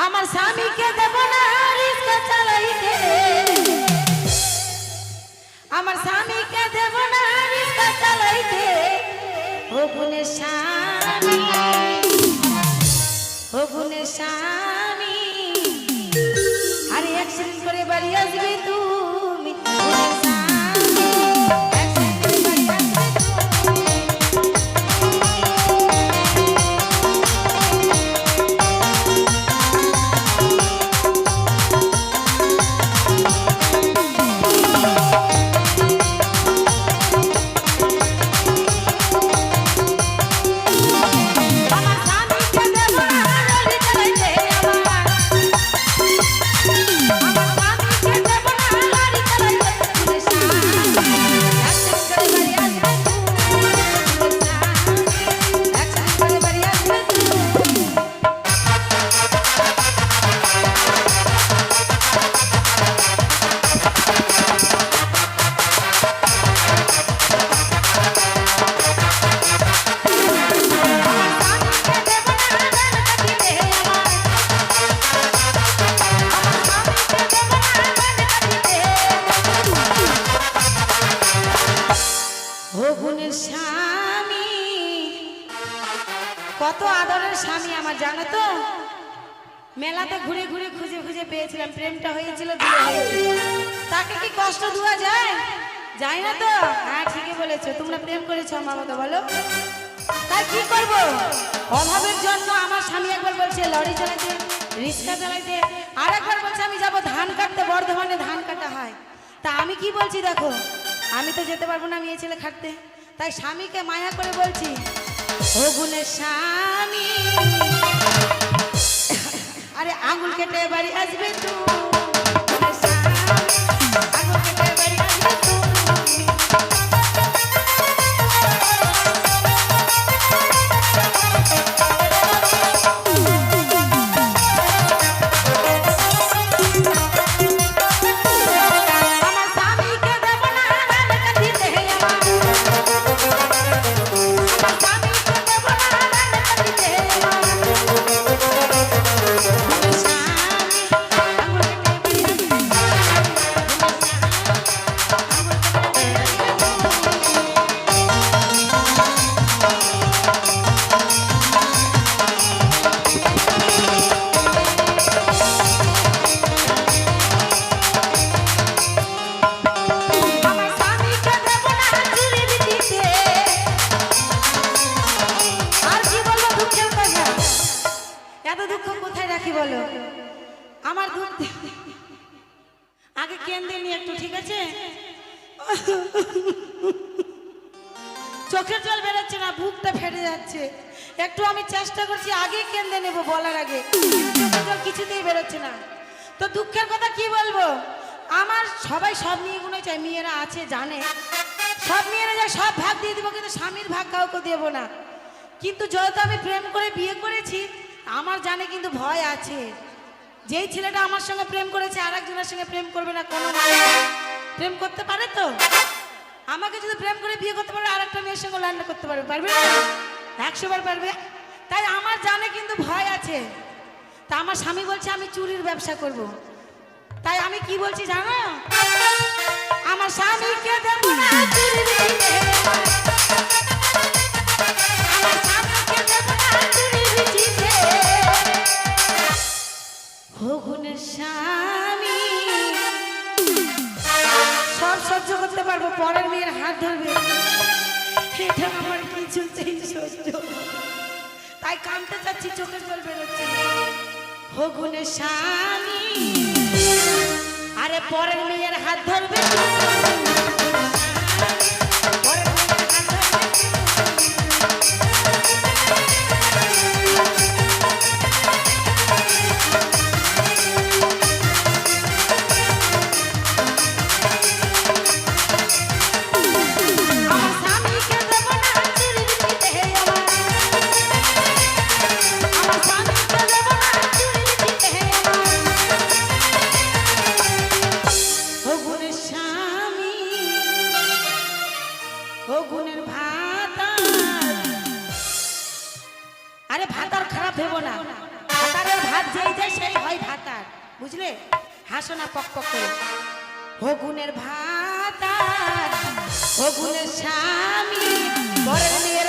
আমার স্বামীকে দেব না রিস্কা চালাইতে, আমার স্বামীকে দেব না রিস্কা চালাইতে। ও গুণের স্বামী, ও গুণের স্বামী, আরে অ্যাক্সিডেন্ট করে বাড়ি আসবে তুমি। কত আদরের স্বামী আমার, জানো তো? মেলাতে ঘুরে ঘুরে খুঁজে খুঁজে পেয়েছিলাম, প্রেমটা হয়েছিল, বিয়ে হয়েছিল। তাকে কি কষ্ট দেওয়া যায়? যায় না তো? হ্যাঁ ঠিকই বলেছো, তোমরা প্রেম করেছো আমার মতো, বলো। তাই কি করব? অভাবের জন্য আমার স্বামী একবার বলছে লরি চালাইতে, রিক্সা চালাইতে, আর একবার বলছে আমি যাব ধান কাটতে, বর্ধমানে ধান কাটা হয়। তা আমি কি বলছি দেখো, আমি তো যেতে পারবো না মেয়ে ছেলে খাটতে, তাই স্বামীকে মায়া করে বলছি, ও গুণের স্বামী, আরে আঙুল কেটে বাড়ি আসবে তুই, আঙুল কেটে বাড়ি আসবে তুই। আমার দুধ আগে কেন্দ্রে নিয়ে একটু, ঠিক আছে? চোখের জল বেরোচ্ছে না, বুকটা ফেটে যাচ্ছে, একটু আমি চেষ্টা করছি আগে কেন্দ্রে নেবো বলার আগে, চোখের জল কিছুতেই বেরোচ্ছে না। তো দুঃখের কথা কি বলবো, আমার সবাই সব নিয়ে গুলো চাই, মেয়েরা আছে জানে, সব মেয়েরা যায় সব ভাগ দিয়ে দিব, কিন্তু স্বামীর ভাগ কাউকে দেবো না। কিন্তু যেহেতু আমি প্রেম করে বিয়ে করেছি, আমার জানে কিন্তু ভয় আছে, যেই ছেলেটা আমার সঙ্গে প্রেম করেছে আর একজনের সঙ্গে প্রেম করবে না, কোনো প্রেম করতে পারে তো? আমাকে যদি প্রেম করে বিয়ে করতে পারে আর একটা মেয়ের সঙ্গে লাইন করতে পারবে, পারবে না? 100 বার পারবে। তাই আমার জানে কিন্তু ভয় আছে। তা আমার স্বামী বলছে আমি চুরির ব্যবসা করব। তাই আমি কি বলছি জানো, আমার স্বামীকে দেব না চুরির বিচিতে, আমার স্বামীকে দেব না চুরির বিচিতে। ও গুণের স্বামী, সব সহ্য করতে পারবো, পরের মেয়ের হাত ধরবে এটা আমার কিছুতেই সহ্য, তাই কাঁদতে চাচ্ছি, চোখের জল বেরোচ্ছে। ও গুণের স্বামী, আরে পরের মেয়ের হাত ধরবে, আরে ভাত আর খারাপ ভেবো না, ভাতারের ভাত যেই যায় সেই হয় ভাতার, বুঝলে? হাসো না পক পক করে। হগুনের ভাতার, হগুনের স্বামী, বরের মেয়ে